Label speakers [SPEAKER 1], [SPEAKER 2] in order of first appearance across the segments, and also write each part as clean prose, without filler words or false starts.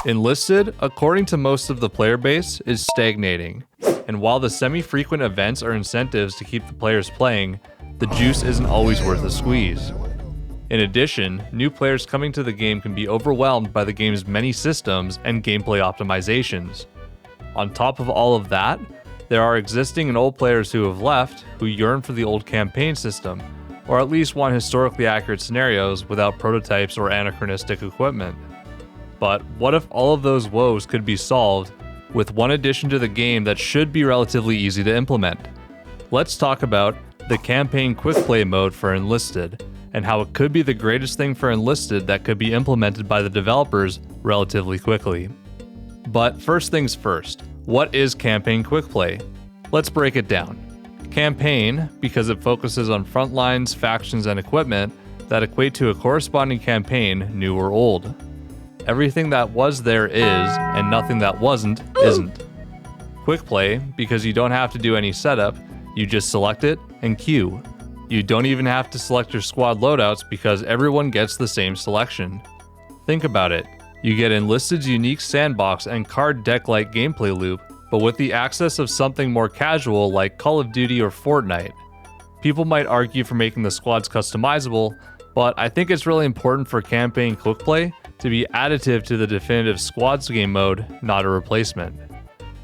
[SPEAKER 1] Enlisted, according to most of the player base, is stagnating. And while the semi-frequent events are incentives to keep the players playing, the juice isn't always worth a squeeze. In addition, new players coming to the game can be overwhelmed by the game's many systems and gameplay optimizations. On top of all of that, there are existing and old players who have left who yearn for the old campaign system, or at least want historically accurate scenarios without prototypes or anachronistic equipment. But what if all of those woes could be solved with one addition to the game that should be relatively easy to implement? Let's talk about the Campaign Quickplay mode for Enlisted, and how it could be the greatest thing for Enlisted that could be implemented by the developers relatively quickly. But first things first, what is Campaign Quickplay? Let's break it down. Campaign, because it focuses on front lines, factions, and equipment that equate to a corresponding campaign, new or old. Everything that was there is, and nothing that wasn't, isn't. Quickplay, because you don't have to do any setup, you just select it and queue. You don't even have to select your squad loadouts because everyone gets the same selection. Think about it. You get Enlisted's unique sandbox and card deck-like gameplay loop, but with the access of something more casual like Call of Duty or Fortnite. People might argue for making the squads customizable, but I think it's really important for Campaign Quickplay to be additive to the definitive squads game mode, not a replacement.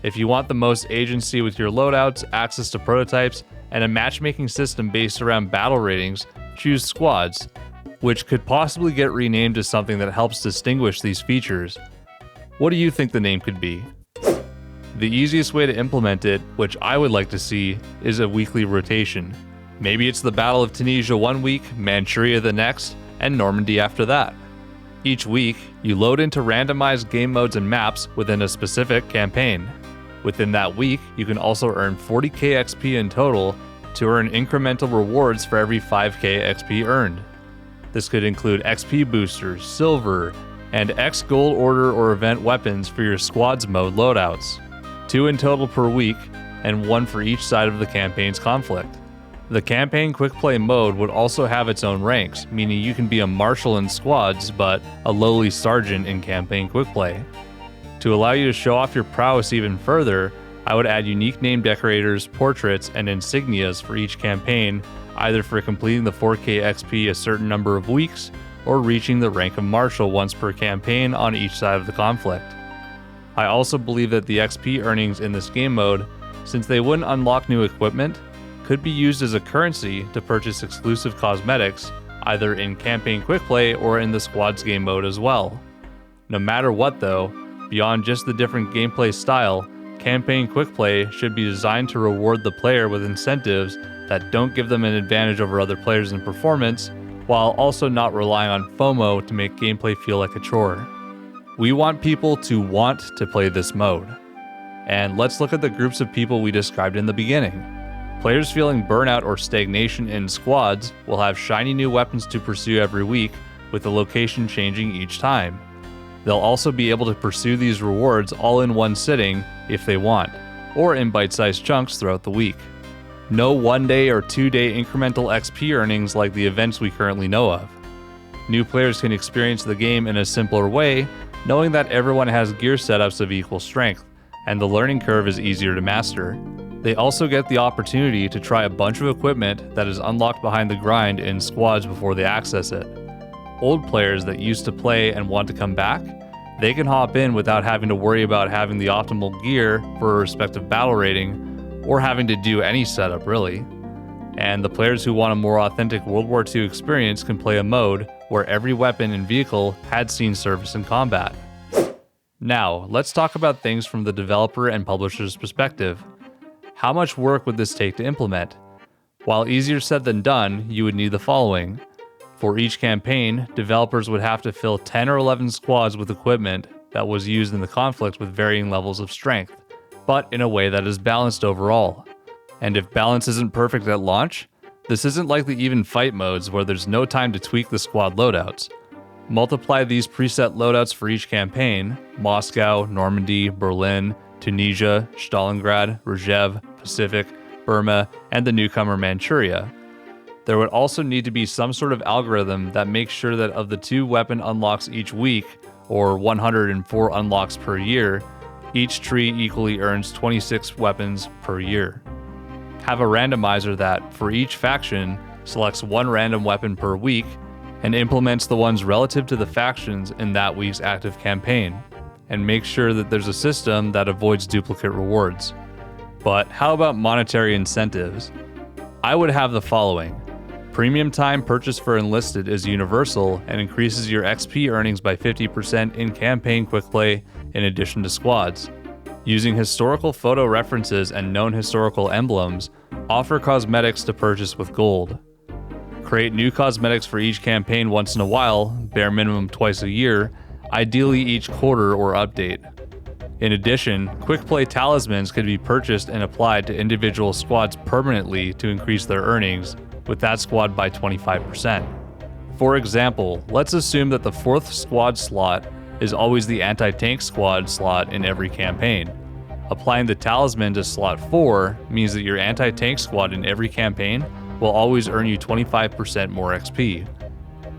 [SPEAKER 1] If you want the most agency with your loadouts, access to prototypes, and a matchmaking system based around battle ratings, choose squads, which could possibly get renamed to something that helps distinguish these features. What do you think the name could be? The easiest way to implement it, which I would like to see, is a weekly rotation. Maybe it's the Battle of Tunisia one week, Manchuria the next, and Normandy after that. Each week, you load into randomized game modes and maps within a specific campaign. Within that week, you can also earn 40k XP in total to earn incremental rewards for every 5k XP earned. This could include XP boosters, silver, and X gold order or event weapons for your squads mode loadouts. 2 in total per week, and 1 for each side of the campaign's conflict. The Campaign Quickplay mode would also have its own ranks, meaning you can be a marshal in squads, but a lowly sergeant in Campaign Quickplay. To allow you to show off your prowess even further, I would add unique name decorators, portraits, and insignias for each campaign, either for completing the 4k XP a certain number of weeks, or reaching the rank of marshal once per campaign on each side of the conflict. I also believe that the XP earnings in this game mode, since they wouldn't unlock new equipment, could be used as a currency to purchase exclusive cosmetics, either in Campaign Quickplay or in the Squads game mode as well. No matter what though, beyond just the different gameplay style, Campaign Quickplay should be designed to reward the player with incentives that don't give them an advantage over other players in performance, while also not relying on FOMO to make gameplay feel like a chore. We want people to want to play this mode. And let's look at the groups of people we described in the beginning. Players feeling burnout or stagnation in squads will have shiny new weapons to pursue every week, with the location changing each time. They'll also be able to pursue these rewards all in one sitting if they want, or in bite-sized chunks throughout the week. No 1-day or 2-day incremental XP earnings like the events we currently know of. New players can experience the game in a simpler way, knowing that everyone has gear setups of equal strength, and the learning curve is easier to master. They also get the opportunity to try a bunch of equipment that is unlocked behind the grind in squads before they access it. Old players that used to play and want to come back, they can hop in without having to worry about having the optimal gear for a respective battle rating, or having to do any setup really. And the players who want a more authentic World War II experience can play a mode where every weapon and vehicle had seen service in combat. Now, let's talk about things from the developer and publisher's perspective. How much work would this take to implement? While easier said than done, you would need the following. For each campaign, developers would have to fill 10 or 11 squads with equipment that was used in the conflict with varying levels of strength, but in a way that is balanced overall. And if balance isn't perfect at launch, this isn't like the even fight modes where there's no time to tweak the squad loadouts. Multiply these preset loadouts for each campaign: Moscow, Normandy, Berlin, Tunisia, Stalingrad, Rjev, Pacific, Burma, and the newcomer Manchuria. There would also need to be some sort of algorithm that makes sure that of the 2 weapon unlocks each week, or 104 unlocks per year, each tree equally earns 26 weapons per year. Have a randomizer that, for each faction, selects one random weapon per week and implements the ones relative to the factions in that week's active campaign, and make sure that there's a system that avoids duplicate rewards. But how about monetary incentives? I would have the following. Premium time purchased for Enlisted is universal and increases your XP earnings by 50% in campaign Quickplay in addition to squads. Using historical photo references and known historical emblems, offer cosmetics to purchase with gold. Create new cosmetics for each campaign once in a while, bare minimum twice a year, ideally each quarter or update. In addition, Quickplay talismans could be purchased and applied to individual squads permanently to increase their earnings, with that squad by 25%. For example, let's assume that the 4th squad slot is always the anti-tank squad slot in every campaign. Applying the talisman to slot 4 means that your anti-tank squad in every campaign will always earn you 25% more XP.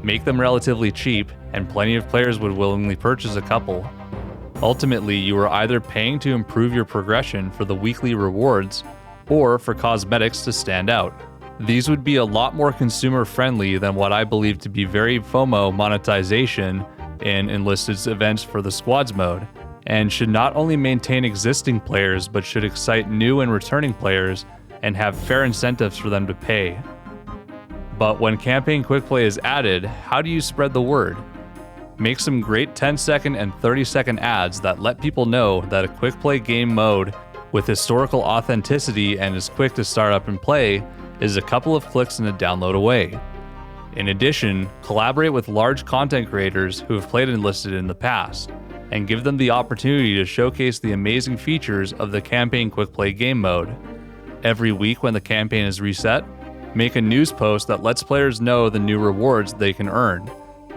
[SPEAKER 1] Make them relatively cheap, and plenty of players would willingly purchase a couple. Ultimately, you are either paying to improve your progression for the weekly rewards, or for cosmetics to stand out. These would be a lot more consumer friendly than what I believe to be very FOMO monetization in Enlisted's events for the squads mode, and should not only maintain existing players but should excite new and returning players and have fair incentives for them to pay. But when campaign Quickplay is added, how do you spread the word? Make some great 10-second and 30-second ads that let people know that a Quickplay game mode with historical authenticity and is quick to start up and play is a couple of clicks and a download away. In addition, collaborate with large content creators who have played Enlisted in the past, and give them the opportunity to showcase the amazing features of the campaign Quickplay game mode. Every week when the campaign is reset, make a news post that lets players know the new rewards they can earn,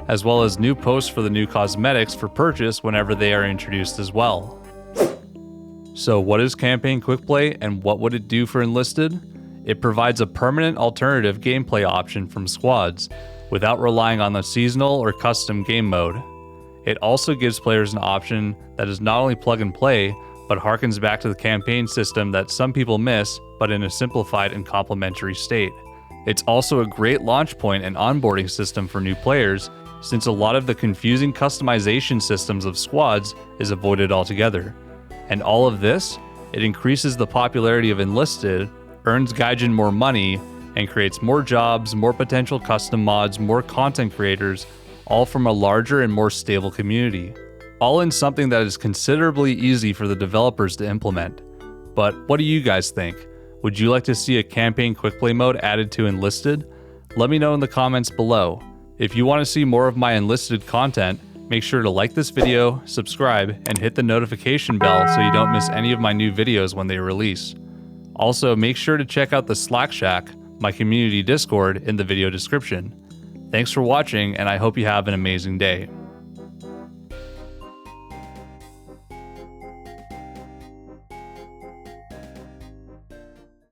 [SPEAKER 1] as well as new posts for the new cosmetics for purchase whenever they are introduced as well. So what is campaign Quickplay and what would it do for Enlisted? It provides a permanent alternative gameplay option from squads, without relying on the seasonal or custom game mode. It also gives players an option that is not only plug and play, but harkens back to the campaign system that some people miss, but in a simplified and complementary state. It's also a great launch point and onboarding system for new players, since a lot of the confusing customization systems of squads is avoided altogether. And all of this, it increases the popularity of Enlisted, earns Gaijin more money, and creates more jobs, more potential custom mods, more content creators, all from a larger and more stable community. All in something that is considerably easy for the developers to implement. But what do you guys think? Would you like to see a campaign Quickplay mode added to Enlisted? Let me know in the comments below. If you want to see more of my Enlisted content, make sure to like this video, subscribe, and hit the notification bell so you don't miss any of my new videos when they release. Also, make sure to check out the Slack Shack, my community Discord, in the video description. Thanks for watching, and I hope you have an amazing day.